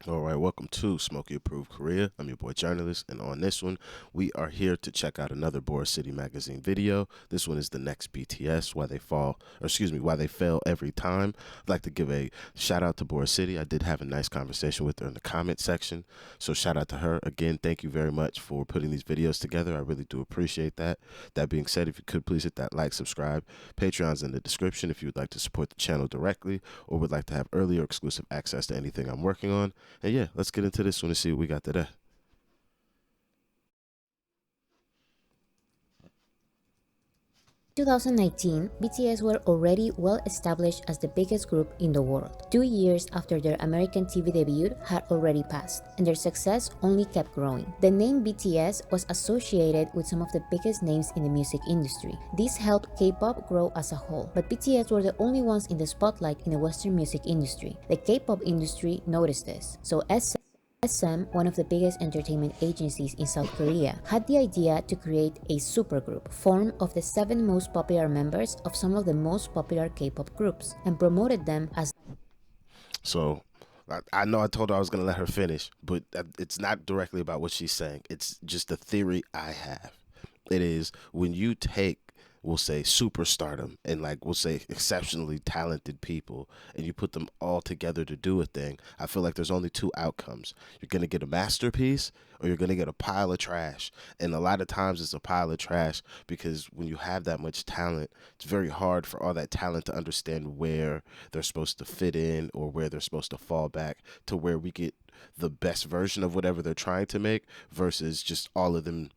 All right, welcome to Smokey Approved Korea. I'm your boy journalist, and on this one, we are here to check out another Boris City Magazine video. This one is the next BTS, why they fall, or excuse me, why they fail every time. I'd like to give a shout out to Boris City. I did have a nice conversation with her in the comment section, so shout out to her. Again, thank you very much for putting these videos together. I really do appreciate that. That being said, if you could please hit that like, subscribe. Patreon's in the description if you would like to support the channel directly or would like to have early or exclusive access to anything I'm working on. And yeah, let's get into this one and see what we got today. 2019, BTS were already well established as the biggest group in the world. 2 years after their American TV debut had already passed, and their success only kept growing. The name BTS was associated with some of the biggest names in the music industry. This helped K-pop grow as a whole, but BTS were the only ones in the spotlight in the Western music industry. The K-pop industry noticed this, so SM, one of the biggest entertainment agencies in South Korea, had the idea to create a supergroup formed of the 7 most popular members of some of the most popular K-pop groups and promoted them as So I know I told her I was going to let her finish, but it's not directly about what she's saying. It's just a theory I have. It is when you take, we'll say, superstardom and like we'll say exceptionally talented people and you put them all together to do a thing, I feel like there's only two outcomes. You're going to get a masterpiece or you're going to get a pile of trash. And a lot of times it's a pile of trash because when you have that much talent, it's very hard for all that talent to understand where they're supposed to fit in or where they're supposed to fall back to where we get the best version of whatever they're trying to make versus just all of them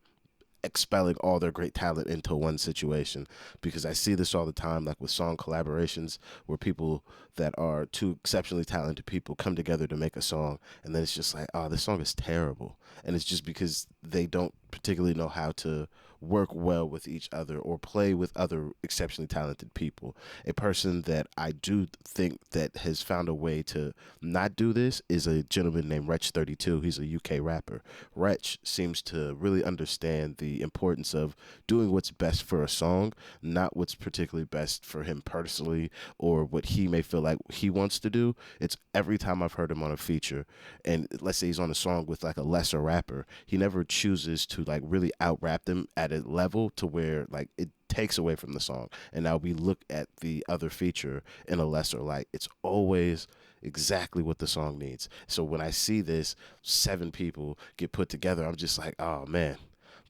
expelling all their great talent into one situation. Because I see this all the time, like with song collaborations where people that are two exceptionally talented people come together to make a song and then it's just like, oh, this song is terrible. And it's just because they don't particularly know how to work well with each other or play with other exceptionally talented people. A person that I do think that has found a way to not do this is a gentleman named Wretch32. He's a UK rapper. Wretch seems to really understand the importance of doing what's best for a song, not what's particularly best for him personally or what he may feel like he wants to do. It's every time I've heard him on a feature, and let's say he's on a song with like a lesser rapper, he never chooses to like really out rap them at a level to where like it takes away from the song. And now we look at the other feature in a lesser light. It's always exactly what the song needs. So when I see this 7 people get put together, I'm just like, oh man,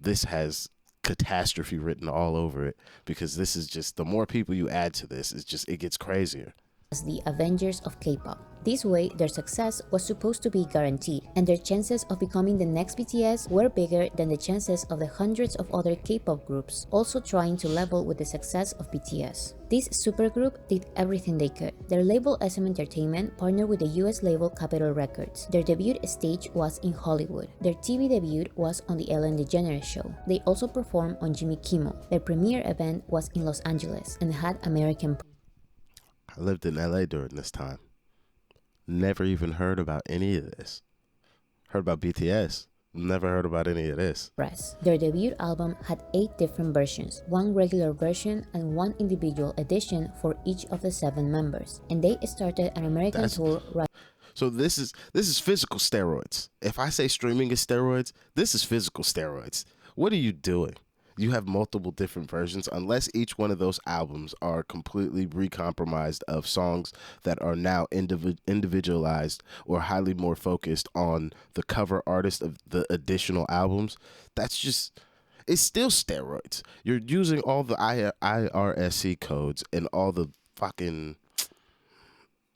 this has catastrophe written all over it because this is just the more people you add to this, it's just it gets crazier. the Avengers of K-pop. This way, their success was supposed to be guaranteed, and their chances of becoming the next BTS were bigger than the chances of the hundreds of other K-pop groups also trying to level with the success of BTS. This supergroup did everything they could. Their label SM Entertainment partnered with the US label Capitol Records. Their debut stage was in Hollywood. Their TV debut was on the Ellen DeGeneres Show. They also performed on Jimmy Kimmel. Their premiere event was in Los Angeles and had American I lived in LA during this time. Never even heard about any of this. Heard about BTS. Never heard about any of this. press. Their debut album had 8 different versions, 1 regular version and 1 individual edition for each of the 7 members, and they started an American That's tour right so this is physical steroids. If I say streaming is steroids, this is physical steroids. What are you doing? You have multiple different versions unless each one of those albums are completely recompromised of songs that are now individualized or highly more focused on the cover artist of the additional albums. That's just it's still steroids. You're using all the IRSC codes and all the fucking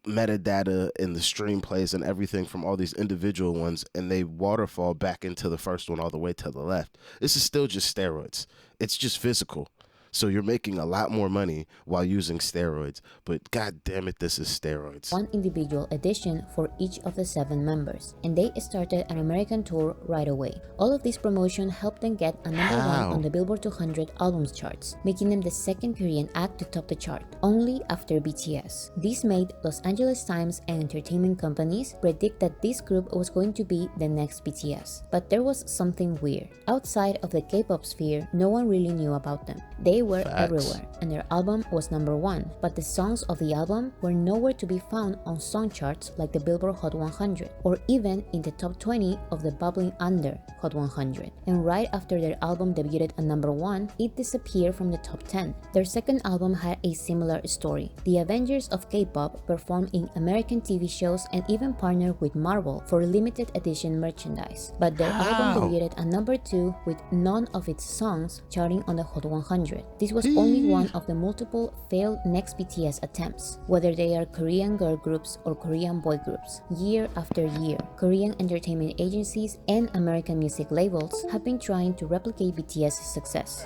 metadata and the stream plays and everything from all these individual ones, and they waterfall back into the first one all the way to the left. This is still just steroids. It's just physical. So you're making a lot more money while using steroids, but god damn it, this is steroids. 1 individual edition for each of the 7 members, and they started an American tour right away. All of this promotion helped them get a number 1 How? on the Billboard 200 albums charts, making them the second Korean act to top the chart, only after BTS. This made Los Angeles Times and entertainment companies predict that this group was going to be the next BTS. But there was something weird. Outside of the K-pop sphere, no one really knew about them. They They were Facts. everywhere, and their album was number one, but the songs of the album were nowhere to be found on song charts like the Billboard Hot 100, or even in the top 20 of the bubbling under Hot 100. And right after their album debuted at number one, it disappeared from the top 10. Their second album had a similar story. The Avengers of K-pop performed in American TV shows and even partnered with Marvel for limited edition merchandise. But their album How? debuted at number two with none of its songs charting on the Hot 100. This was only one Eee. of the multiple failed next BTS attempts, whether they are Korean girl groups or Korean boy groups. Year after year, Korean entertainment agencies and American music labels have been trying to replicate BTS's success.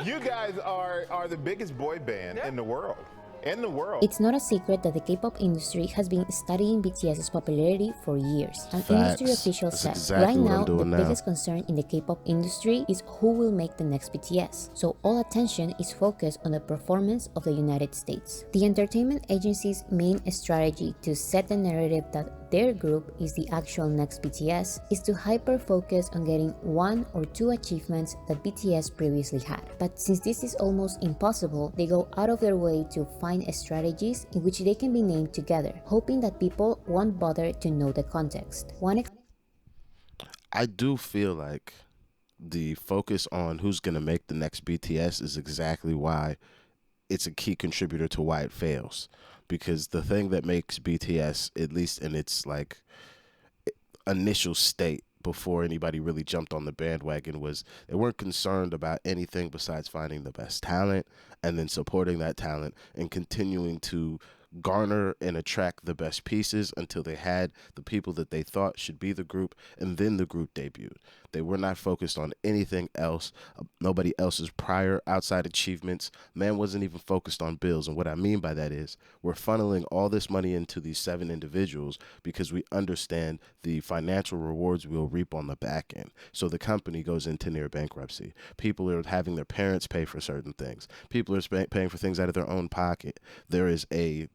You guys are the biggest boy band in the world. In the world. It's not a secret that the K-pop industry has been studying BTS's popularity for years. An industry Facts. official That's said, exactly right what I'm now, the doing now. biggest concern in the K-pop industry is who will make the next BTS. So all attention is focused on the performance of the United States. The entertainment agency's main strategy to set the narrative that their group is the actual next BTS is to hyper-focus on getting one or two achievements that BTS previously had. But since this is almost impossible, they go out of their way to find strategies in which they can be named together, hoping that people won't bother to know the context. I do feel like the focus on who's going to make the next BTS is exactly why it's a key contributor to why it fails. Because the thing that makes BTS, at least in its like initial state before anybody really jumped on the bandwagon, was they weren't concerned about anything besides finding the best talent and then supporting that talent and continuing to garner and attract the best pieces until they had the people that they thought should be the group, and then the group debuted. They were not focused on anything else, nobody else's prior outside achievements. Man wasn't even focused on bills. And what I mean by that is we're funneling all this money into these 7 individuals because we understand the financial rewards we'll reap on the back end. So the company goes into near bankruptcy. People are having their parents pay for certain things. People are paying for things out of their own pocket. There is a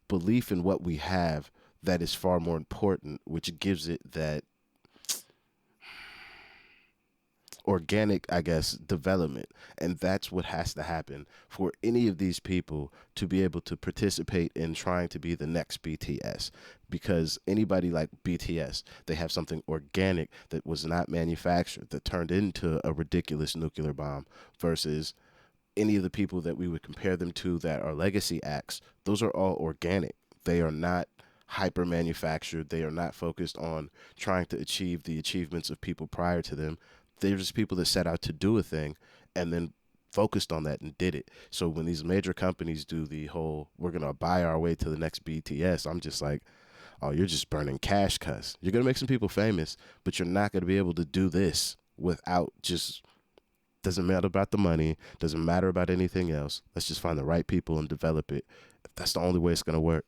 belief in what we have that is far more important, which gives it that organic, I guess, development. And that's what has to happen for any of these people to be able to participate in trying to be the next BTS. Because anybody like BTS, they have something organic that was not manufactured, that turned into a ridiculous nuclear bomb, versus any of the people that we would compare them to that are legacy acts. Those are all organic. They are not hyper manufactured. They are not focused on trying to achieve the achievements of people prior to them. They're just people that set out to do a thing and then focused on that and did it. So when these major companies do the whole, we're going to buy our way to the next BTS, I'm just like, oh, you're just burning cash, cuss. You're going to make some people famous, but you're not going to be able to do this without just, doesn't matter about the money, doesn't matter about anything else. Let's just find the right people and develop it. That's the only way it's going to work.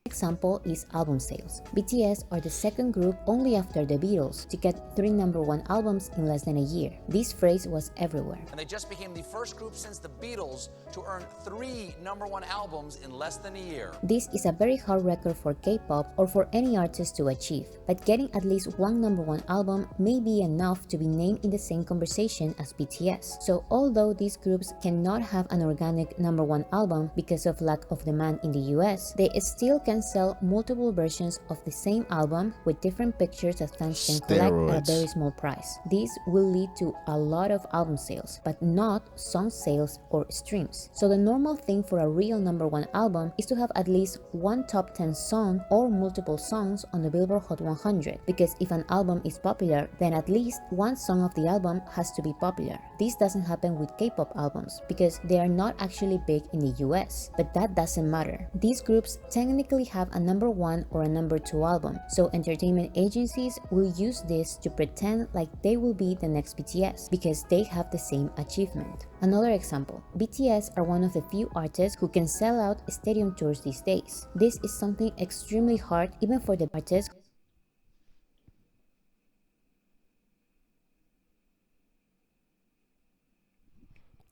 Example is album sales. BTS are the second group only after the Beatles to get 3 number one albums in less than a year. This phrase was everywhere. And they just became the first group since the Beatles to earn 3 number one albums in less than a year. This is a very hard record for K-pop or for any artist to achieve, but getting at least 1 number one album may be enough to be named in the same conversation as BTS. So although these groups cannot have an organic number one album because of lack of demand in the US, they still can sell multiple versions of the same album with different pictures that fans can collect at a very small price. This will lead to a lot of album sales, but not song sales or streams. So the normal thing for a real number one album is to have at least one top 10 song or multiple songs on the Billboard Hot 100, because if an album is popular, then at least one song of the album has to be popular. This doesn't happen with K-pop albums because they are not actually big in the US, but that doesn't matter. These groups technically have a number one or a number two album, so entertainment agencies will use this to pretend like they will be the next BTS because they have the same achievement. Another example, BTS are one of the few artists who can sell out stadium tours these days. This is something extremely hard even for the artists.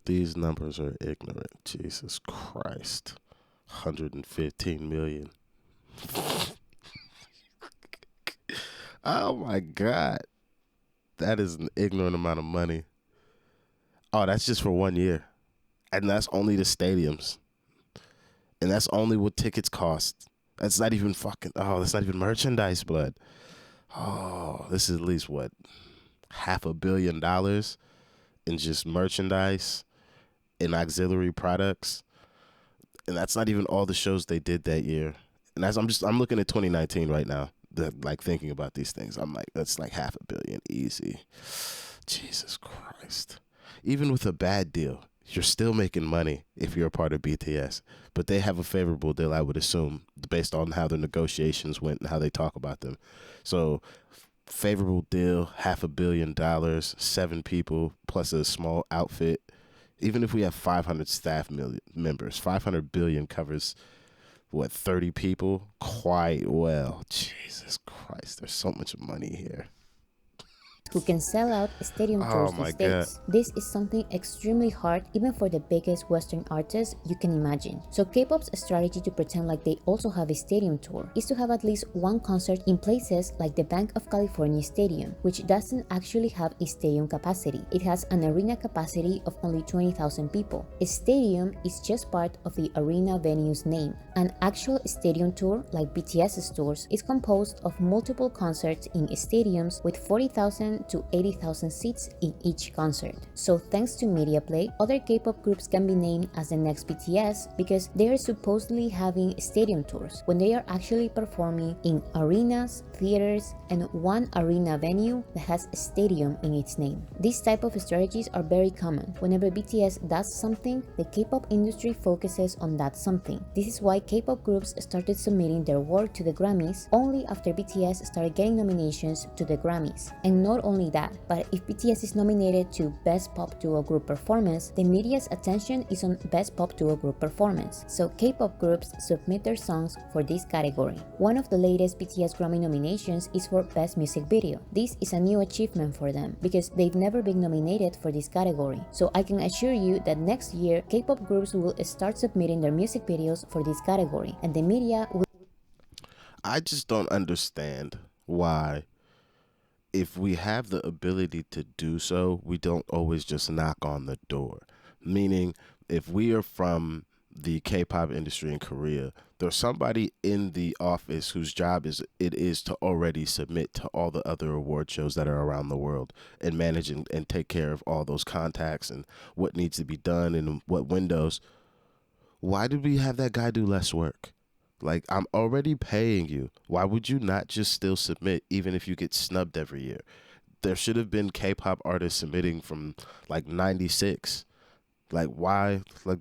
These numbers are ignorant. Jesus Christ. 115 million. Oh my God. That is an ignorant amount of money. Oh, that's just for 1 year. And that's only the stadiums. And that's only what tickets cost. That's not even that's not even merchandise, blood. Oh, this is at least what? $500 million in just merchandise and auxiliary products. And that's not even all the shows they did that year. And I'm looking at 2019 right now. Like thinking about these things. I'm like, that's like $500 million easy. Jesus Christ. Even with a bad deal, you're still making money if you're a part of BTS. But they have a favorable deal, I would assume, based on how the negotiations went and how they talk about them. So, favorable deal, $500 million, 7 people, plus a small outfit. Even if we have 500 staff members, 500 billion covers, what, 30 people? Quite well. Jesus Christ, there's so much money here. Who can sell out stadium tours these days. This is something extremely hard even for the biggest Western artists you can imagine. So K-pop's strategy to pretend like they also have a stadium tour is to have at least one concert in places like the Bank of California Stadium, which doesn't actually have a stadium capacity. It has an arena capacity of only 20,000 people. A stadium is just part of the arena venue's name. An actual stadium tour, like BTS's tours, is composed of multiple concerts in stadiums with 40,000 to 80,000 seats in each concert. So thanks to media play, other K-pop groups can be named as the next BTS because they are supposedly having stadium tours when they are actually performing in arenas, theaters, and one arena venue that has a stadium in its name. These type of strategies are very common. Whenever BTS does something, the K-pop industry focuses on that something. This is why K-pop groups started submitting their work to the Grammys only after BTS started getting nominations to the Grammys. And not only that, but if BTS is nominated to Best Pop Duo Group Performance, the media's attention is on Best Pop Duo Group Performance. So K-pop groups submit their songs for this category. One of the latest BTS Grammy nominations is for Best Music Video. This is a new achievement for them because they've never been nominated for this category. So I can assure you that next year, K-pop groups will start submitting their music videos for this category, and the media will. I just don't understand why, if we have the ability to do so, we don't always just knock on the door. Meaning, if we are from the K-pop industry in Korea, there's somebody in the office whose job it is to already submit to all the other award shows that are around the world and manage and take care of all those contacts and what needs to be done and what windows. Why did we have that guy do less work? Like, I'm already paying you. Why would you not just still submit even if you get snubbed every year? There should have been K-pop artists submitting from like 96. Like, why? Like,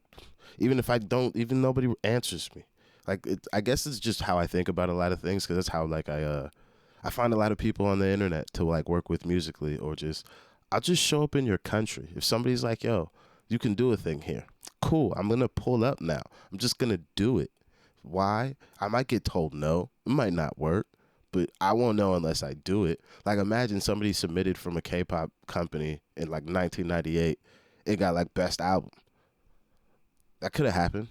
even if I don't, even nobody answers me. Like, I guess it's just how I think about a lot of things, because that's how, like, I find a lot of people on the internet to, like, work with musically, or I'll just show up in your country. If somebody's like, yo, you can do a thing here. Cool, I'm going to pull up now. I'm just going to do it. Why? I might get told no. It might not work, but I won't know unless I do it. Like, imagine somebody submitted from a K-pop company in, like, 1998. It got, like, best album. That could have happened.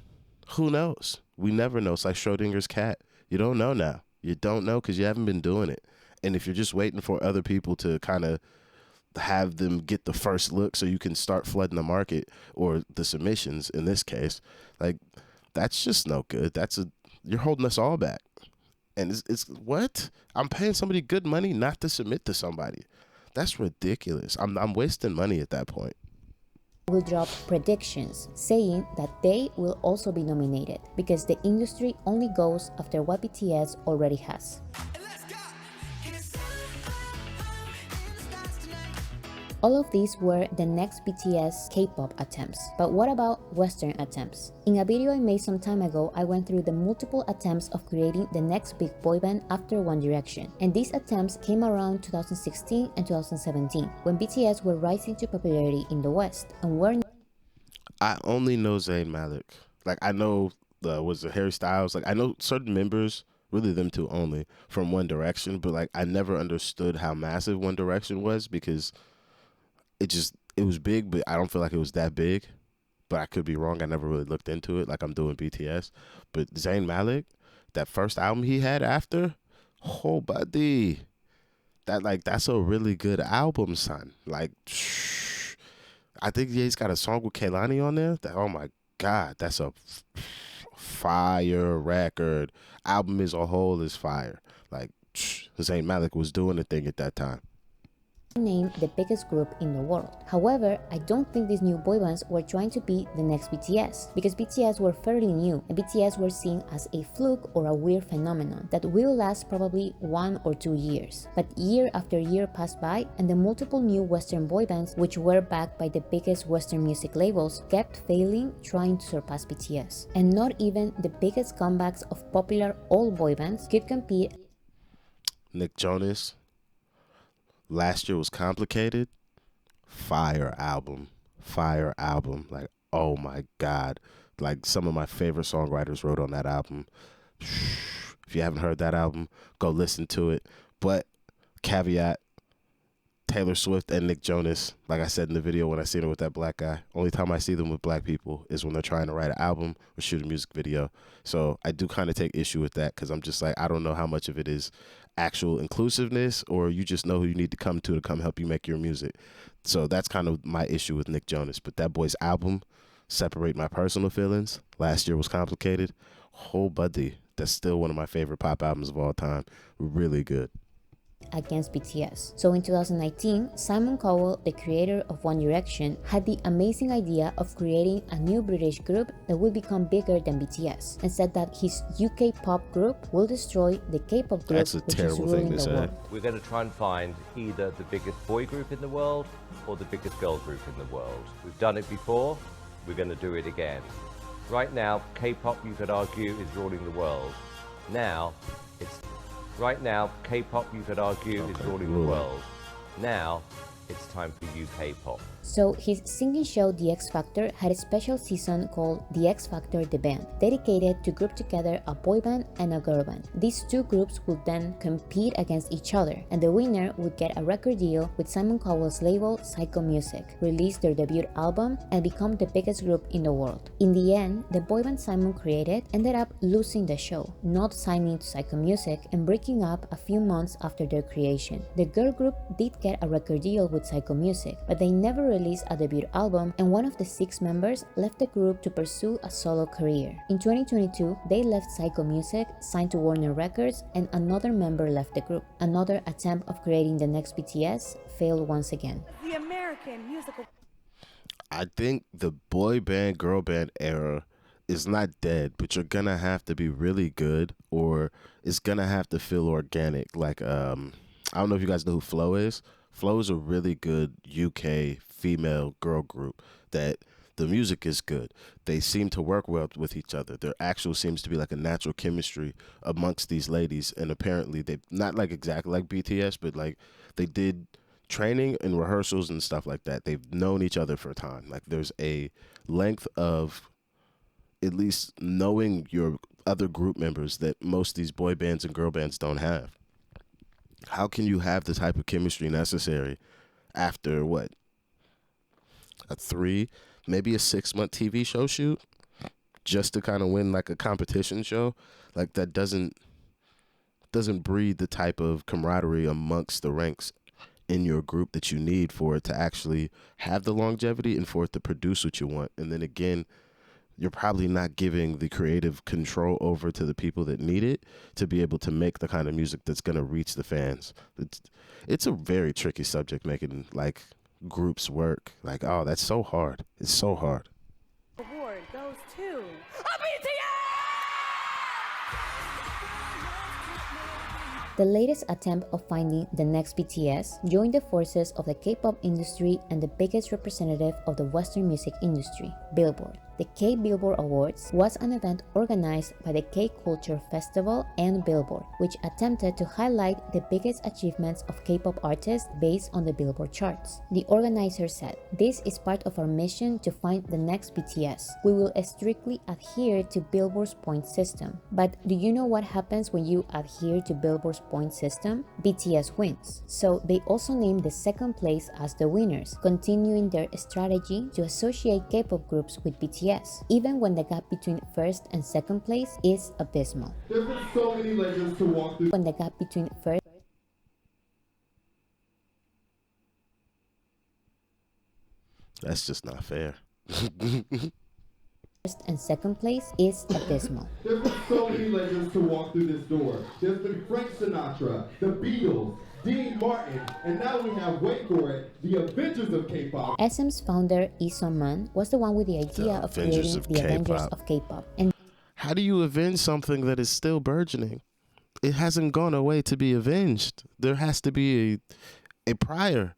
Who knows? We never know. It's like Schrodinger's cat. You don't know now. You don't know because you haven't been doing it. And if you're just waiting for other people to kind of have them get the first look so you can start flooding the market, or the submissions in this case, like, that's just no good. You're holding us all back. And it's what? I'm paying somebody good money not to submit to somebody. That's ridiculous. I'm wasting money at that point. Will drop predictions saying that they will also be nominated because the industry only goes after what BTS already has. All of these were the next BTS K-pop attempts. But what about Western attempts? In a video I made some time ago, I went through the multiple attempts of creating the next big boy band after One Direction. And these attempts came around 2016 and 2017, when BTS were rising to popularity in the West and were. I only know Zayn Malik. Like, I know was it Harry Styles. Like, I know certain members, really them two only, from One Direction, but like, I never understood how massive One Direction was, because it was big, but I don't feel like it was that big. But I could be wrong. I never really looked into it like I'm doing BTS. But Zayn Malik, that first album he had after, oh buddy, that's a really good album, son. Like, I think yeah, he's got a song with Kehlani on there. Oh my God, that's a fire record. Album as a whole is fire. Like Zayn Malik was doing the thing at that time. Named the biggest group in the world. However, I don't think these new boy bands were trying to be the next BTS, because BTS were fairly new and BTS were seen as a fluke or a weird phenomenon that will last probably 1 or 2 years. But year after year passed by and the multiple new Western boy bands, which were backed by the biggest Western music labels, kept failing trying to surpass BTS. And not even the biggest comebacks of popular old boy bands could compete. Nick Jonas, Last Year Was Complicated. Fire album. Fire album. Like, oh my God. Like, some of my favorite songwriters wrote on that album. If you haven't heard that album, go listen to it. But, caveat, Taylor Swift and Nick Jonas, like I said in the video when I seen it with that black guy, only time I see them with black people is when they're trying to write an album or shoot a music video. So I do kind of take issue with that, because I'm just like, I don't know how much of it is actual inclusiveness or you just know who you need to come help you make your music. So that's kind of my issue with Nick Jonas. But that boy's album, separate my personal feelings. Last Year Was Complicated. Whole buddy. That's still one of my favorite pop albums of all time. Really good. Against BTS. So in 2019, Simon Cowell, the creator of One Direction, had the amazing idea of creating a new British group that would become bigger than BTS, and said that his UK pop group will destroy the K-pop group, That's a which is terrible ruling thing to the say. world. We're going to try and find either the biggest boy group in the world or the biggest girl group in the world. We've done it before, we're going to do it again. Right now, K-pop, you could argue, is ruling the world. Right now, K-pop, you could argue, is ruling the world. Now, it's time for UK pop. So his singing show The X Factor had a special season called The X Factor The Band, dedicated to group together a boy band and a girl band. These two groups would then compete against each other, and the winner would get a record deal with Simon Cowell's label Psycho Music, release their debut album, and become the biggest group in the world. In the end, the boy band Simon created ended up losing the show, not signing to Psycho Music and breaking up a few months after their creation. The girl group did get a record deal with Psycho Music, but they never released a debut album, and one of the 6 members left the group to pursue a solo career. In 2022, they left Psycho Music, signed to Warner Records, and another member left the group. Another attempt of creating the next BTS failed once again. The American musical. I think the boy band, girl band era is not dead, but you're gonna have to be really good, or it's gonna have to feel organic. Like, I don't know if you guys know who Flo is. Flo is a really good UK female girl group that the music is good. They seem to work well with each other. There actually seems to be like a natural chemistry amongst these ladies, and apparently they not like exactly like BTS, but like they did training and rehearsals and stuff like that. They've known each other for a time. Like there's a length of at least knowing your other group members that most of these boy bands and girl bands don't have. How can you have the type of chemistry necessary after what? A 3, maybe a 6-month TV show shoot just to kind of win like a competition show? Like that doesn't breed the type of camaraderie amongst the ranks in your group that you need for it to actually have the longevity and for it to produce what you want. And then again, you're probably not giving the creative control over to the people that need it to be able to make the kind of music that's going to reach the fans. It's a very tricky subject, making like groups work. Like, oh, that's so hard. It's so hard. Award goes to The latest attempt of finding the next BTS joined the forces of the K-pop industry and the biggest representative of the Western music industry, Billboard. The K-Billboard Awards was an event organized by the K-Culture Festival and Billboard, which attempted to highlight the biggest achievements of K-pop artists based on the Billboard charts. The organizer said, "This is part of our mission to find the next BTS. We will strictly adhere to Billboard's point system." But do you know what happens when you adhere to Billboard's point system? BTS wins. So they also named the second place as the winners, continuing their strategy to associate K-pop groups with BTS, even when the gap between first and second place is abysmal. There's been so many layers to walk through. When the gap between first That's just not fair. First and second place is abysmal. There's been so many legends to walk through this door. There's been Frank Sinatra, the Beatles, Dean Martin, and now we have, wait for it, the Avengers of K-pop. SM's founder, Lee Sung-man, was the one with the idea of Avengers creating of the Avengers K-pop. of K-pop. And How do you avenge something that is still burgeoning? It hasn't gone away to be avenged. There has to be a prior.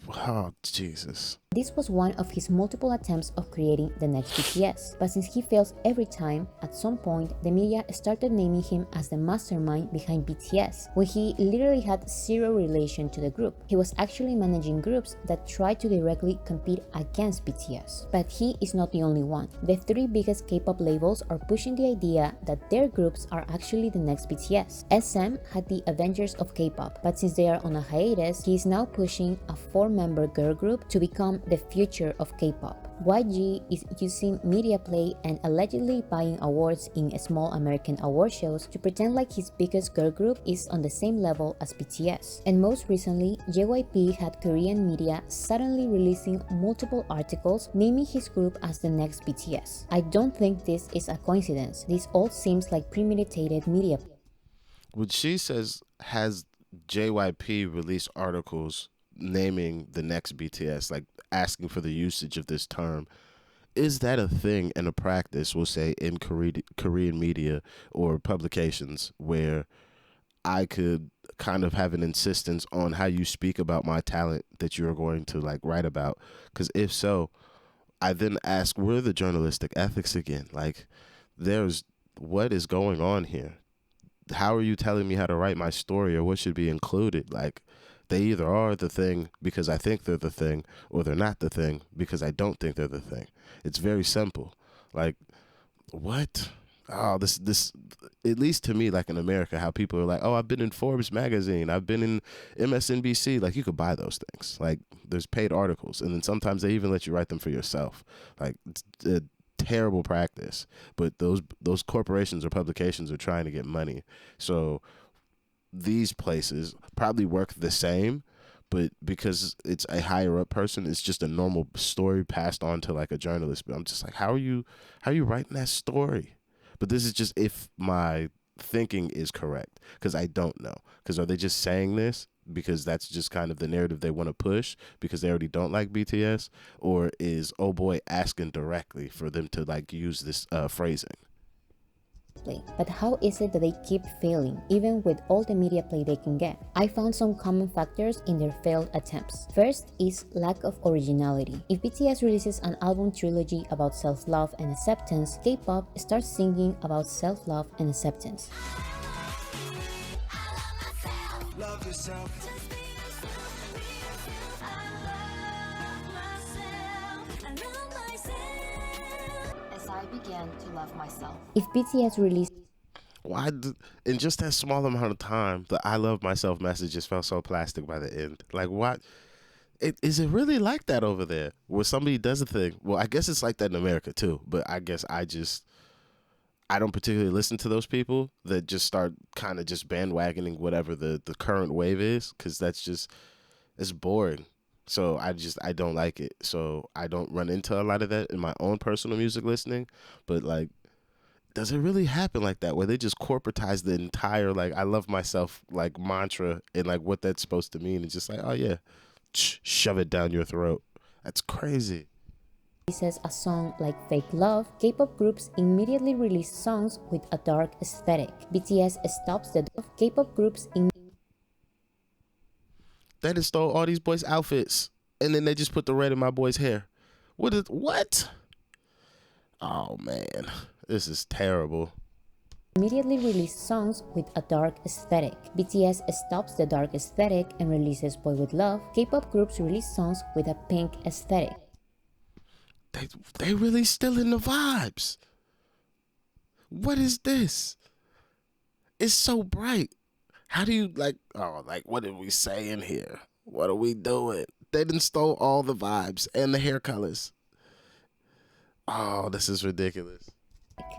Oh, Jesus. this was one of his multiple attempts of creating the next BTS. But since he fails every time, at some point, the media started naming him as the mastermind behind BTS, when he literally had zero relation to the group. He was actually managing groups that tried to directly compete against BTS. But he is not the only one. The three biggest K-pop labels are pushing the idea that their groups are actually the next BTS. SM had the Avengers of K-pop, but since they are on a hiatus, he is now pushing a 4-member girl group to become the future of K-pop. YG is using media play and allegedly buying awards in small American award shows to pretend like his biggest girl group is on the same level as BTS. And most recently, JYP had Korean media suddenly releasing multiple articles naming his group as the next BTS. I don't think this is a coincidence. This all seems like premeditated media play. What she says, has JYP released articles naming the next BTS, like asking for the usage of this term. Is that a thing and a practice, we'll say, in Korean media or publications, where I could kind of have an insistence on how you speak about my talent that you're going to like write about? Because if so, I then ask, where are the journalistic ethics again? Like, what is going on here? How are you telling me how to write my story or what should be included? Like, they either are the thing because I think they're the thing, or they're not the thing because I don't think they're the thing. It's very simple. Like, what? Oh, this, at least to me, like in America, how people are like, oh, I've been in Forbes magazine, I've been in MSNBC. Like, you could buy those things. Like, there's paid articles, and then sometimes they even let you write them for yourself. Like, it's a terrible practice. But those corporations or publications are trying to get money, so these places probably work the same, but because it's a higher up person, it's just a normal story passed on to like a journalist. But I'm just like, how are you writing that story? But this is just if my thinking is correct, because I don't know. Because are they just saying this because that's just kind of the narrative they want to push because they already don't like BTS, or is Oh Boy asking directly for them to like use this phrasing? But how is it that they keep failing, even with all the media play they can get? I found some common factors in their failed attempts. First is lack of originality. If BTS releases an album trilogy about self-love and acceptance, K-pop starts singing about self-love and acceptance. Love yourself. I began to love myself. If BTS released In just that small amount of time, the I love myself message just felt so plastic by the end. Like, what? Is it really like that over there where somebody does a thing? Well, I guess it's like that in America too, but I guess I don't particularly listen to those people that just start kind of just bandwagoning whatever the current wave is, because it's boring. So I don't like it. So I don't run into a lot of that in my own personal music listening. But like, does it really happen like that where they just corporatize the entire like I love myself like mantra and like what that's supposed to mean? It's just like, oh yeah, shove it down your throat. That's crazy. Releases a song like Fake Love, K-pop groups immediately release songs with a dark aesthetic. BTS stops the K-pop groups They just stole all these boys' outfits, and then they just put the red in my boy's hair. What? Oh, man. This is terrible. immediately release songs with a dark aesthetic. BTS stops the dark aesthetic and releases Boy With Love. K-pop groups release songs with a pink aesthetic. They really still in the vibes. What is this? It's so bright. How do you what did we say in here? What are we doing? They done stole all the vibes and the hair colors. Oh, this is ridiculous.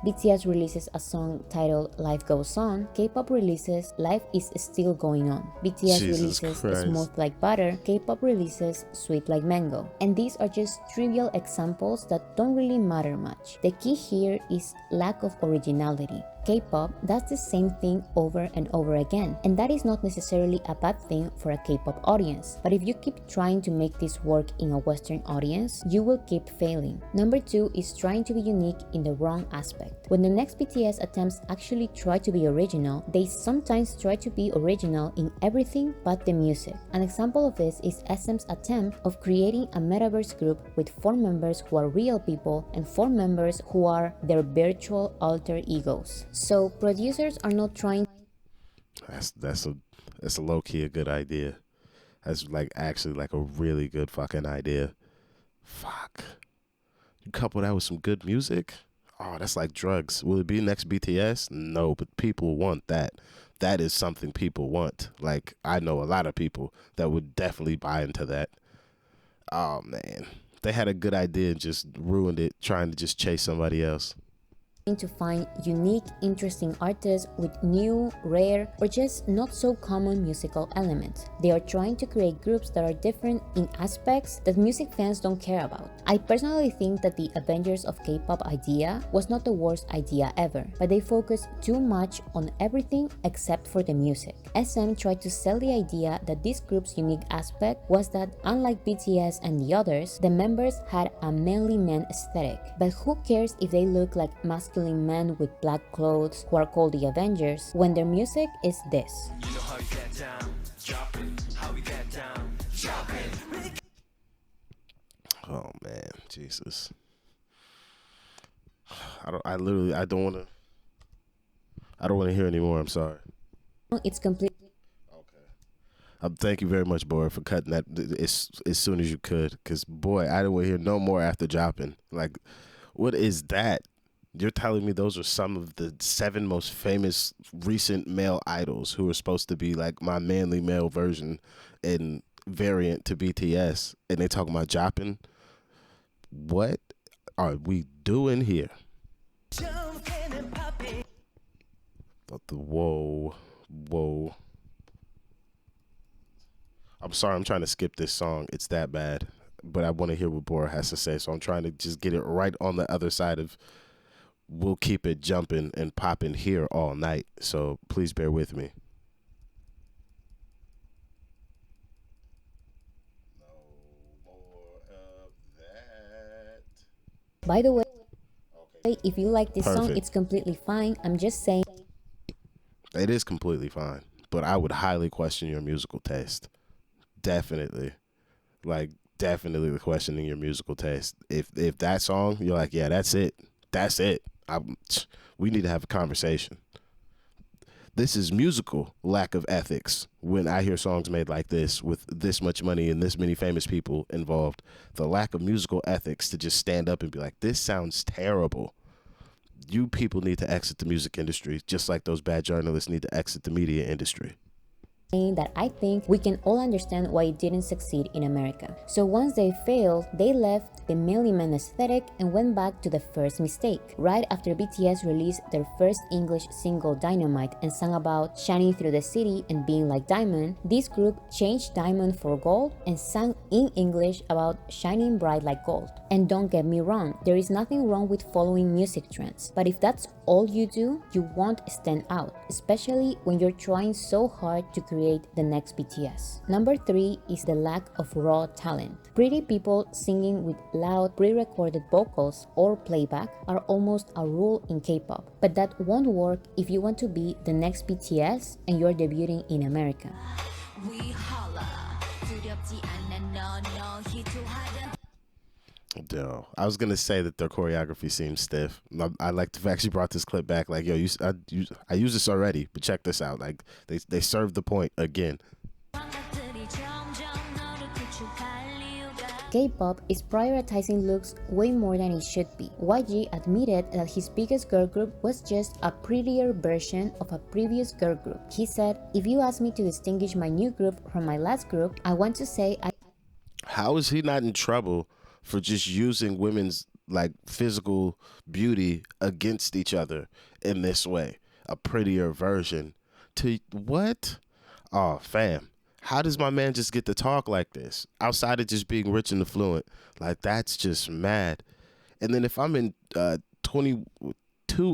BTS releases a song titled Life Goes On, K-pop releases Life is Still Going On. BTS Jesus releases Christ. Smooth Like Butter, K-pop releases Sweet Like Mango. And these are just trivial examples that don't really matter much. The key here is lack of originality. K-pop does the same thing over and over again, and that is not necessarily a bad thing for a K-pop audience. But if you keep trying to make this work in a Western audience, you will keep failing. Number 2 is trying to be unique in the wrong aspect. When the next BTS attempts actually try to be original, they sometimes try to be original in everything but the music. An example of this is SM's attempt of creating a metaverse group with 4 members who are real people and 4 members who are their virtual alter egos. So producers are not trying. That's a low key a good idea. That's like actually like a really good fucking idea. Fuck. You couple that with some good music? Oh, that's like drugs. Will it be next BTS? No, but people want that. That is something people want. Like, I know a lot of people that would definitely buy into that. Oh, man. They had a good idea and just ruined it trying to just chase somebody else. To find unique, interesting artists with new, rare, or just not so common musical elements. They are trying to create groups that are different in aspects that music fans don't care about. I personally think that the Avengers of K-pop idea was not the worst idea ever, but they focused too much on everything except for the music. SM tried to sell the idea that this group's unique aspect was that, unlike BTS and the others, the members had a manly man aesthetic. But who cares if they look like masculine men with black clothes who are called the Avengers when their music is this? You know how we get down, drop it, how we get down, drop it. Oh man, Jesus. I don't want to hear anymore. I'm sorry. It's complete. Thank you very much, boy, for cutting that as soon as you could. Because, boy, I didn't want to hear no more after dropping. Like, what is that? You're telling me those are some of the 7 most famous recent male idols who are supposed to be like my manly male version and variant to BTS, and they talking about dropping? What are we doing here? Whoa. I'm sorry, I'm trying to skip this song. It's that bad. But I want to hear what Bora has to say, so I'm trying to just get it right on the other side of we'll keep it jumping and popping here all night. So please bear with me. No more of that. By the way, if you like this Perfect. song, it's completely fine. I'm just saying. It is completely fine, but I would highly question your musical taste. Definitely. Like, definitely questioning your musical taste. If that song, you're like, yeah, that's it. That's it. We need to have a conversation. This is musical lack of ethics. When I hear songs made like this with this much money and this many famous people involved, the lack of musical ethics to just stand up and be like, this sounds terrible. You people need to exit the music industry, just like those bad journalists need to exit the media industry. That I think we can all understand why it didn't succeed in America. So once they failed, they left the manly man aesthetic and went back to the first mistake. Right after BTS released their first English single Dynamite and sang about shining through the city and being like Diamond, this group changed Diamond for Gold and sang in English about shining bright like gold. And don't get me wrong, there is nothing wrong with following music trends, but if that's all you do, you won't stand out, especially when you're trying so hard to create the next BTS. Number 3 is the lack of raw talent. Pretty people singing with loud pre-recorded vocals or playback are almost a rule in K-pop, but that won't work if you want to be the next BTS and you're debuting in America. No, I was gonna say that their choreography seems stiff. I like the fact she brought this clip back. Like, yo, I used this already, but check this out. Like, they served the point again. K-pop is prioritizing looks way more than it should be. YG admitted that his biggest girl group was just a prettier version of a previous girl group. He said, "If you ask me to distinguish my new group from my last group, I want to say I..." How is he not in trouble for just using women's like physical beauty against each other in this way, a prettier version to what? Oh, fam. How does my man just get to talk like this outside of just being rich and affluent? Like, that's just mad. And then if I'm in 22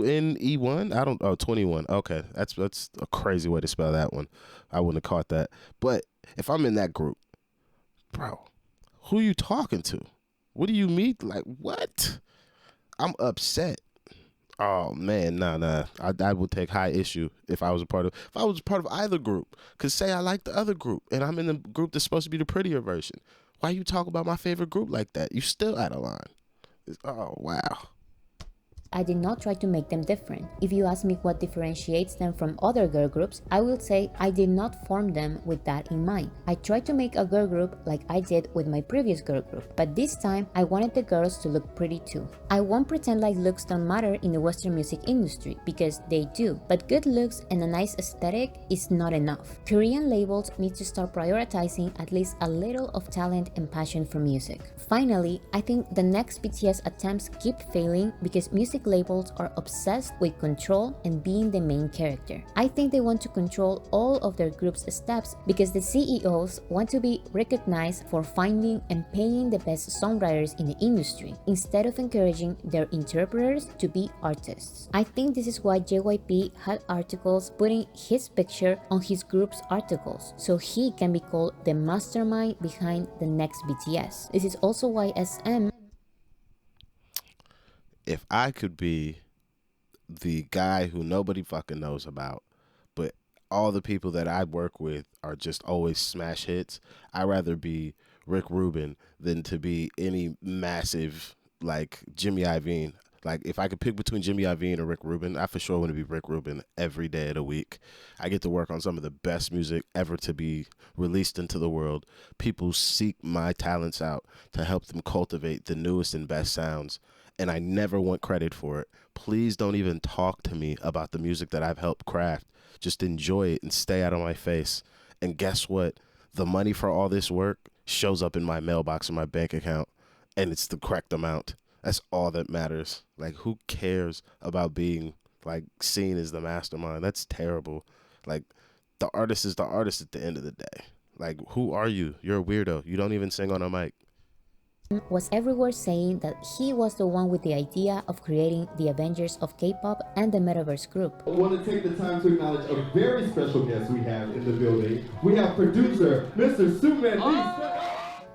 in E1, I don't, oh, 21. Okay. That's a crazy way to spell that one. I wouldn't have caught that. But if I'm in that group, bro, who you talking to? What do you mean? Like, what? I'm upset. Oh man, nah. I would take high issue if I was a part of either group. Cause say I like the other group and I'm in the group that's supposed to be the prettier version. Why you talk about my favorite group like that? You still out of line. Oh wow. I did not try to make them different. If you ask me what differentiates them from other girl groups, I will say I did not form them with that in mind. I tried to make a girl group like I did with my previous girl group, but this time I wanted the girls to look pretty too. I won't pretend like looks don't matter in the Western music industry, because they do, but good looks and a nice aesthetic is not enough. Korean labels need to start prioritizing at least a little of talent and passion for music. Finally, I think the next BTS attempts keep failing because music labels are obsessed with control and being the main character. I think they want to control all of their group's steps because the CEOs want to be recognized for finding and paying the best songwriters in the industry, instead of encouraging their interpreters to be artists. I think this is why JYP had articles putting his picture on his group's articles, so he can be called the mastermind behind the next BTS. This is also why SM. If I could be the guy who nobody fucking knows about, but all the people that I work with are just always smash hits, I'd rather be Rick Rubin than to be any massive like Jimmy Iovine. Like, if I could pick between Jimmy Iovine or Rick Rubin, I for sure want to be Rick Rubin every day of the week. I get to work on some of the best music ever to be released into the world. People seek my talents out to help them cultivate the newest and best sounds, and I never want credit for it. Please don't even talk to me about the music that I've helped craft. Just enjoy it and stay out of my face. And guess what? The money for all this work shows up in my mailbox in my bank account, and it's the correct amount. That's all that matters. Like, who cares about being like seen as the mastermind? That's terrible. Like, the artist is the artist at the end of the day. Like, who are you? You're a weirdo. You don't even sing on a mic. Was everywhere saying that he was the one with the idea of creating the Avengers of K-pop and the Metaverse group. I want to take the time to acknowledge a very special guest we have in the building. We have producer, Mr. SuperM.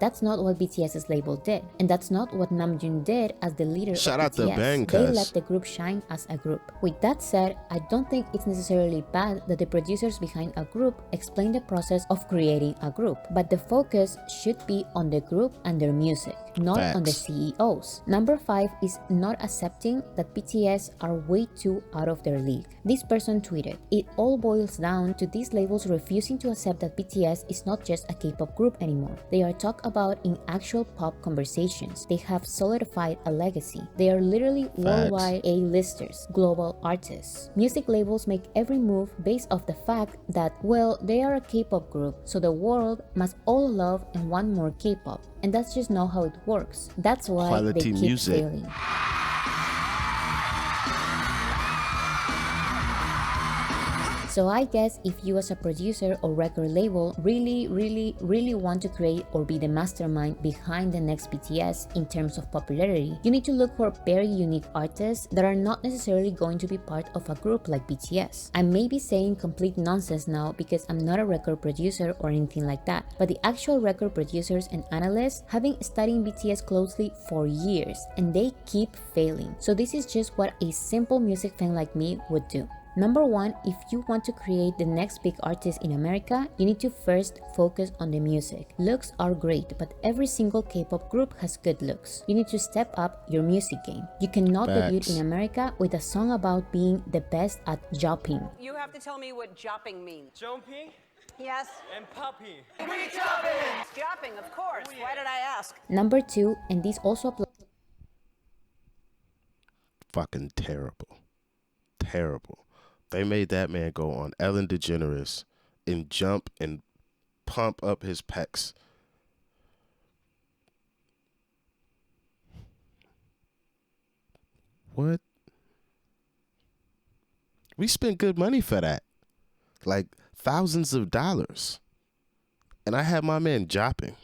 That's not what BTS's label did, and that's not what Namjoon did as the leader Shout of out to BTS. Ben, They cuz. let the group shine as a group. With that said, I don't think it's necessarily bad that the producers behind a group explain the process of creating a group, but the focus should be on the group and their music, not on the Facts. CEOs. Number 5 is not accepting that BTS are way too out of their league. This person tweeted, "It all boils down to these labels refusing to accept that BTS is not just a K-pop group anymore. They are talked about in actual pop conversations. They have solidified a legacy. They are literally worldwide A-listers, global artists. Music labels make every move based off the fact that, well, they are a K-pop group, so the world must all love and want more K-pop. And that's just not how it works. That's why Quality they keep music. failing." So I guess if you as a producer or record label really want to create or be the mastermind behind the next BTS in terms of popularity, you need to look for very unique artists that are not necessarily going to be part of a group like BTS. I may be saying complete nonsense now because I'm not a record producer or anything like that, but the actual record producers and analysts have been studying BTS closely for years and they keep failing. So this is just what a simple music fan like me would do. Number 1, if you want to create the next big artist in America, you need to first focus on the music. Looks are great, but every single K-pop group has good looks. You need to step up your music game. You cannot debut in America with a song about being the best at jopping. You have to tell me what jopping means. Jumping Yes? and popping. Jopping, of course. Why did I ask? Number 2, and this also applies. Fucking terrible. Terrible. They made that man go on Ellen DeGeneres and jump and pump up his pecs. What? We spent good money for that. Like thousands of dollars. And I had my man jopping.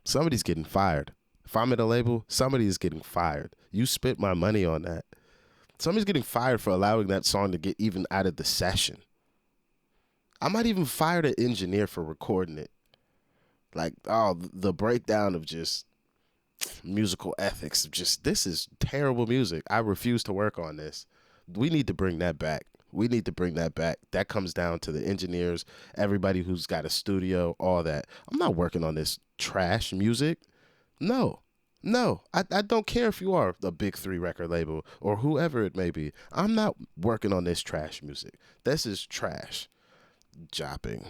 Somebody's getting fired. If I'm at a label, somebody is getting fired. You spent my money on that. Somebody's getting fired for allowing that song to get even out of the session. I might even fire the engineer for recording it. Like, oh, the breakdown of just musical ethics. Just, this is terrible music. I refuse to work on this. We need to bring that back. We need to bring that back. That comes down to the engineers, everybody who's got a studio, all that. I'm not working on this trash music. No. I don't care if you are the big 3 record label or whoever it may be. I'm not working on this trash music. This is trash. Jopping.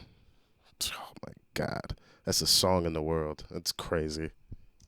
Oh my God. That's a song in the world. That's crazy.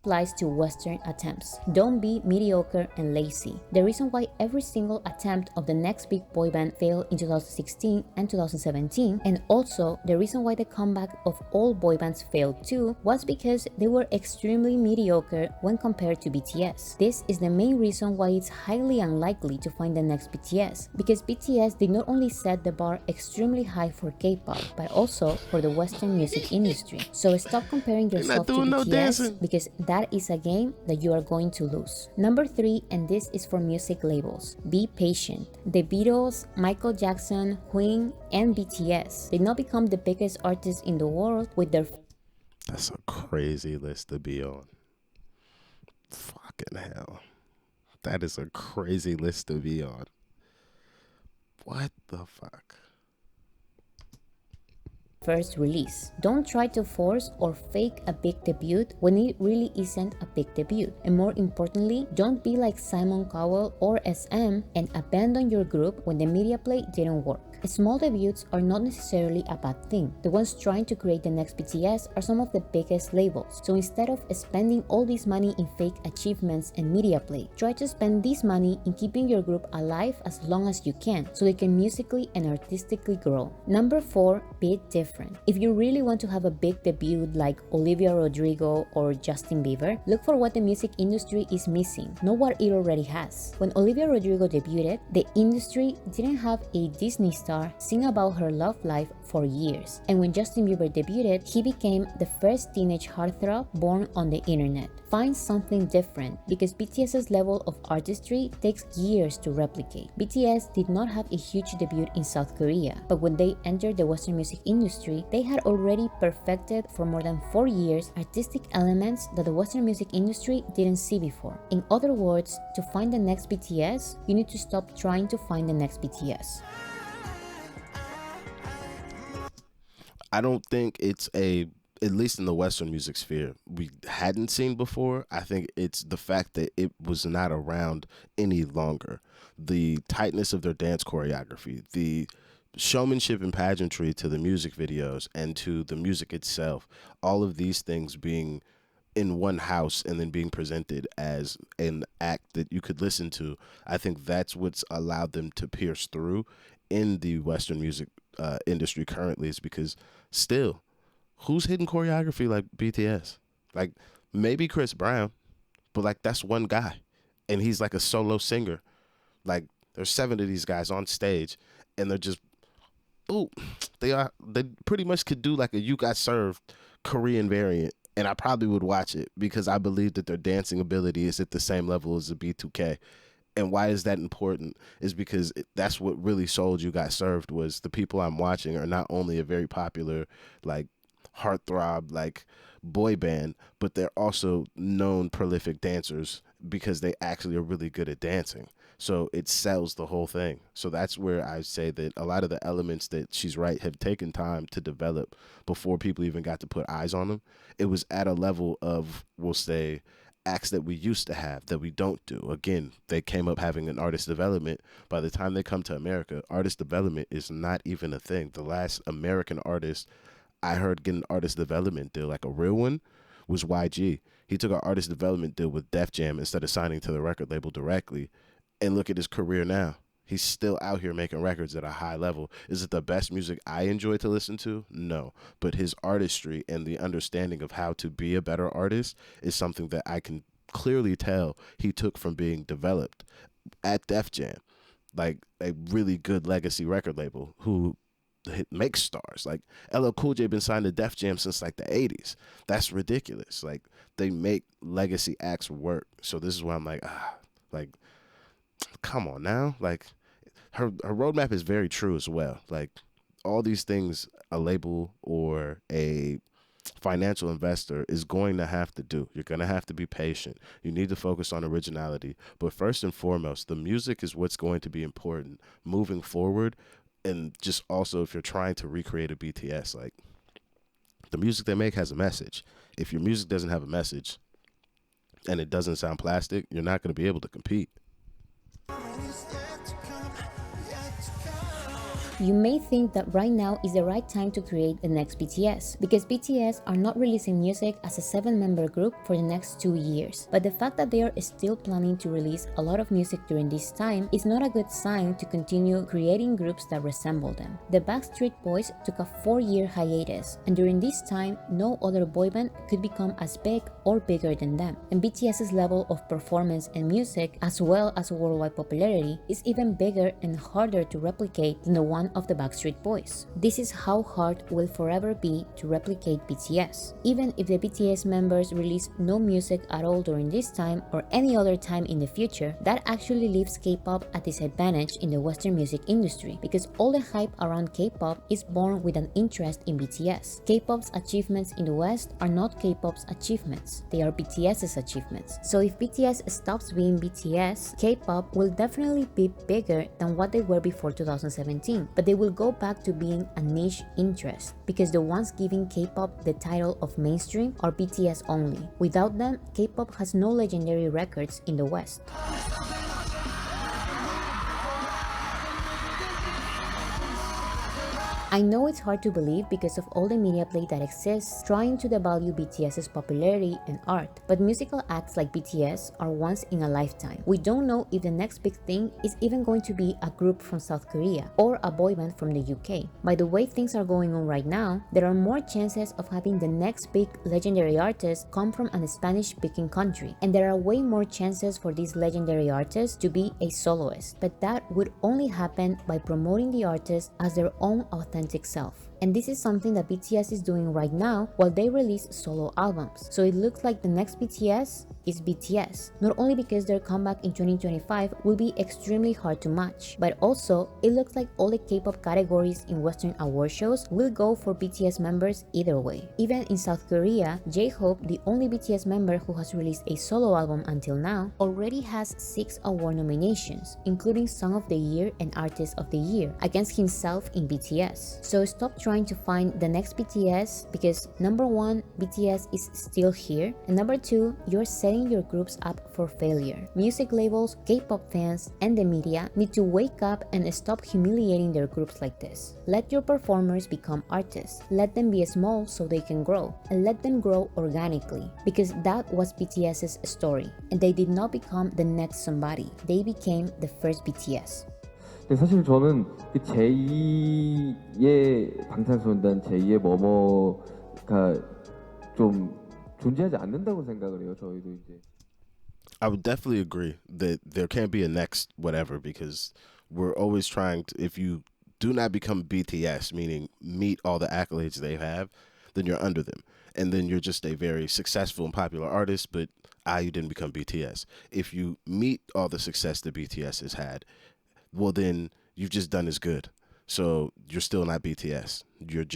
Applies to Western attempts. Don't be mediocre and lazy. The reason why every single attempt of the next big boy band failed in 2016 and 2017, and also the reason why the comeback of all boy bands failed too, was because they were extremely mediocre when compared to BTS. This is the main reason why it's highly unlikely to find the next BTS, because BTS did not only set the bar extremely high for K-pop, but also for the Western music industry. So stop comparing yourself to BTS, because that is a game that you are going to lose. Number 3, and this is for music labels. Be patient. The Beatles, Michael Jackson, Queen, and BTS did not become the biggest artists in the world with their... That's a crazy list to be on. Fucking hell. That is a crazy list to be on. What the fuck? First release. Don't try to force or fake a big debut when it really isn't a big debut. And more importantly, don't be like Simon Cowell or SM and abandon your group when the media play didn't work. Small debuts are not necessarily a bad thing. The ones trying to create the next BTS are some of the biggest labels. So instead of spending all this money in fake achievements and media play, try to spend this money in keeping your group alive as long as you can, so they can musically and artistically grow. Number 4, be different. If you really want to have a big debut like Olivia Rodrigo or Justin Bieber, look for what the music industry is missing, not what it already has. When Olivia Rodrigo debuted, the industry didn't have a Disney star sing about her love life for years. And when Justin Bieber debuted, he became the first teenage heartthrob born on the internet. Find something different, because BTS's level of artistry takes years to replicate. BTS did not have a huge debut in South Korea, but when they entered the Western music industry, they had already perfected for more than 4 years artistic elements that the Western music industry didn't see before. In other words, to find the next BTS, you need to stop trying to find the next BTS. I don't think it's at least in the Western music sphere, we hadn't seen before. I think it's the fact that it was not around any longer. The tightness of their dance choreography, the showmanship and pageantry to the music videos and to the music itself, all of these things being in one house and then being presented as an act that you could listen to, I think that's what's allowed them to pierce through in the Western music industry currently, is because still, who's hitting choreography like BTS? Like, maybe Chris Brown, but like, that's one guy and he's like a solo singer. Like, there's 7 of these guys on stage and they're just, ooh, they pretty much could do like a You Got Served Korean variant, and I probably would watch it because I believe that their dancing ability is at the same level as the B2K. And why is that important? Is because that's what really sold You Got Served, was the people I'm watching are not only a very popular, like, heartthrob, like, boy band, but they're also known prolific dancers because they actually are really good at dancing. So it sells the whole thing. So that's where I say that a lot of the elements that she's right have taken time to develop before people even got to put eyes on them. It was at a level of, we'll say, acts that we used to have that we don't do. Again, they came up having an artist development. By the time they come to America, artist development is not even a thing. The last American artist I heard get an artist development deal, like a real one, was YG. He took an artist development deal with Def Jam instead of signing to the record label directly. And look at his career now. He's still out here making records at a high level. Is it the best music I enjoy to listen to? No. But his artistry and the understanding of how to be a better artist is something that I can clearly tell he took from being developed at Def Jam, like a really good legacy record label who makes stars. Like LL Cool J been signed to Def Jam since like the 80s. That's ridiculous. Like they make legacy acts work. So this is why I'm like, come on now. Like her roadmap is very true as well. Like all these things a label or a financial investor is going to have to do. You're going to have to be patient. You need to focus on originality. But first and foremost, the music is what's going to be important moving forward. And just also if you're trying to recreate a BTS, like the music they make has a message. If your music doesn't have a message and it doesn't sound plastic, you're not going to be able to compete. You may think that right now is the right time to create the next BTS, because BTS are not releasing music as a 7-member group for the next 2 years. But the fact that they are still planning to release a lot of music during this time is not a good sign to continue creating groups that resemble them. The Backstreet Boys took a 4-year hiatus, and during this time, no other boy band could become as big or bigger than them. And BTS's level of performance and music, as well as worldwide popularity, is even bigger and harder to replicate than the one of the Backstreet Boys. This is how hard it will forever be to replicate BTS. Even if the BTS members release no music at all during this time or any other time in the future, that actually leaves K-pop at disadvantage in the Western music industry, because all the hype around K-pop is born with an interest in BTS. K-pop's achievements in the West are not K-pop's achievements, they are BTS's achievements. So if BTS stops being BTS, K-pop will definitely be bigger than what they were before 2017, but they will go back to being a niche interest, because the ones giving K-pop the title of mainstream are BTS only. Without them, K-pop has no legendary records in the West. I know it's hard to believe because of all the media play that exists trying to devalue BTS's popularity and art, but musical acts like BTS are once in a lifetime. We don't know if the next big thing is even going to be a group from South Korea or a boy band from the UK. By the way things are going on right now, there are more chances of having the next big legendary artist come from a Spanish-speaking country, and there are way more chances for these legendary artists to be a soloist, but that would only happen by promoting the artist as their own authentic self. And this is something that BTS is doing right now while they release solo albums. So it looks like the next BTS is BTS, not only because their comeback in 2025 will be extremely hard to match, but also it looks like all the K-pop categories in Western award shows will go for BTS members either way. Even in South Korea, J-Hope, the only BTS member who has released a solo album until now, already has 6 award nominations, including Song of the Year and Artist of the Year, against himself in BTS. So stop trying to find the next BTS, because number 1, BTS is still here, and number 2, you're setting your groups up for failure. Music labels, K-pop fans, and the media need to wake up and stop humiliating their groups like this. Let your performers become artists. Let them be small so they can grow, and let them grow organically, because that was BTS's story, and they did not become the next somebody. They became the first BTS. 사실 저는 그 제2의 방탄소년단, 제2의 뭐뭐가 좀 존재하지 않는다고 생각을 해요. 저희도 이제. I would definitely agree that there can't be a next whatever, because we're always trying to, if you do not become BTS, meaning meet all the accolades they have, then you're under them. And then you're just a very successful and popular artist, but you didn't become BTS. If you meet all the success that BTS has had, well, then you've just done as good. So you're still not BTS. You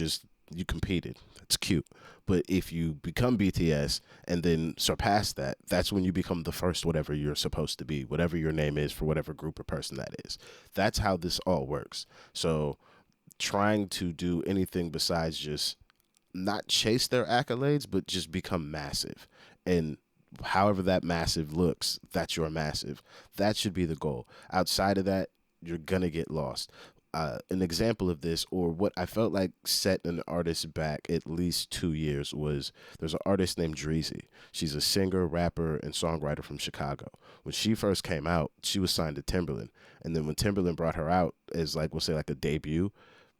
competed. It's cute. But if you become BTS and then surpass that, that's when you become the first whatever you're supposed to be, whatever your name is for whatever group or person that is. That's how this all works. So trying to do anything besides just not chase their accolades, but just become massive. And however that massive looks, that's your massive. That should be the goal. Outside of that, you're going to get lost. An example of this, or what I felt like set an artist back at least 2 years, was there's an artist named Dreezy. She's a singer, rapper, and songwriter from Chicago. When she first came out, she was signed to Timberland. And then when Timberland brought her out as, like, we'll say, like a debut,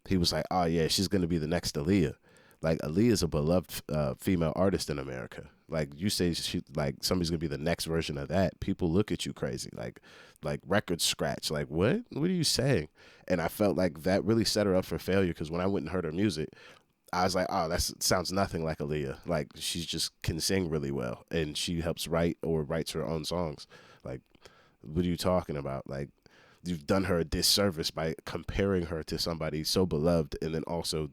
he was like, oh, yeah, she's going to be the next Aaliyah. Like, Aaliyah is a beloved female artist in America. Like you say, like somebody's gonna be the next version of that. People look at you crazy, like records scratch. Like what? What are you saying? And I felt like that really set her up for failure because when I went and heard her music, I was like, oh, that sounds nothing like Aaliyah. Like she's just can sing really well, and she helps write or writes her own songs. Like, what are you talking about? Like, you've done her a disservice by comparing her to somebody so beloved, and then also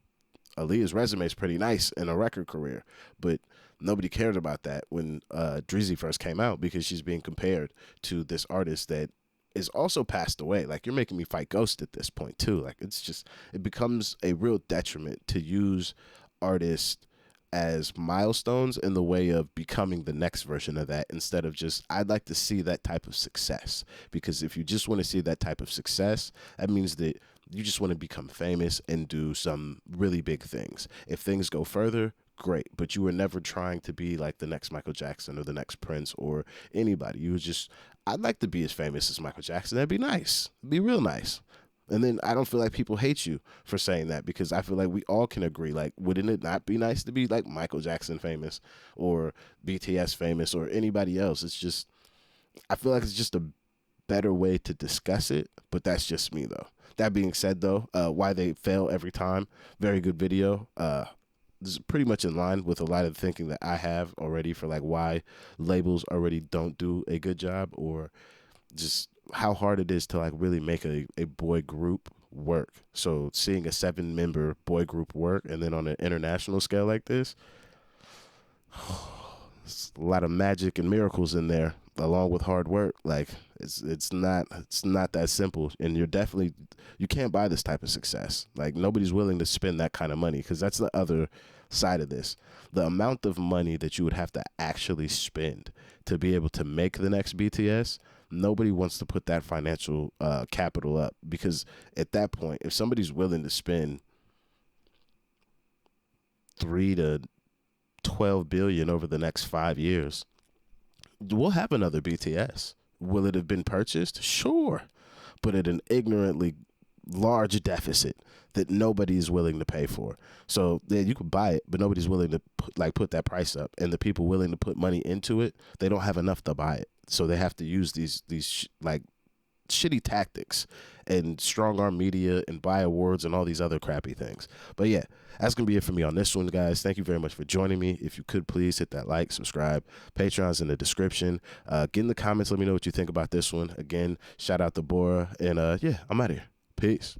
Aaliyah's resume is pretty nice in a record career, but nobody cared about that when Drizzy first came out because she's being compared to this artist that is also passed away. Like, you're making me fight Ghost at this point too. Like, it's just, it becomes a real detriment to use artists as milestones in the way of becoming the next version of that instead of just, I'd like to see that type of success, because if you just want to see that type of success, that means that you just want to become famous and do some really big things. If things go further, great, but you were never trying to be like the next Michael Jackson or the next Prince or anybody. You were just, I'd like to be as famous as Michael Jackson. That'd be nice. It'd be real nice. And then I don't feel like people hate you for saying that, because I feel like we all can agree, like, wouldn't it not be nice to be like Michael Jackson famous or BTS famous or anybody else? It's just, I feel like it's just a better way to discuss it, but that's just me though. That being said though, why they fail every time, very good video. This is pretty much in line with a lot of thinking that I have already for like why labels already don't do a good job, or just how hard it is to like really make a boy group work. So seeing a 7-member boy group work, and then on an international scale like this, it's a lot of magic and miracles in there, along with hard work. Like it's not that simple, and you can't buy this type of success. Like, nobody's willing to spend that kind of money, because that's the other side of this. The amount of money that you would have to actually spend to be able to make the next BTS, nobody wants to put that financial capital up, because at that point, if somebody's willing to spend 3 to 12 billion over the next 5 years, we'll have another BTS. Will it have been purchased? Sure, but at an ignorantly large deficit that nobody is willing to pay for. So yeah, you could buy it, but nobody's willing to put that price up, and the people willing to put money into it, they don't have enough to buy it. So they have to use these shitty tactics and strong arm media and buy awards and all these other crappy things. But yeah, that's gonna be it for me on this one, guys. Thank you very much for joining me. If you could please hit that like, subscribe. Patreon's in the description. Get in the comments, let me know what you think about this one. Again, shout out to Bora, and yeah, I'm out of here. Peace.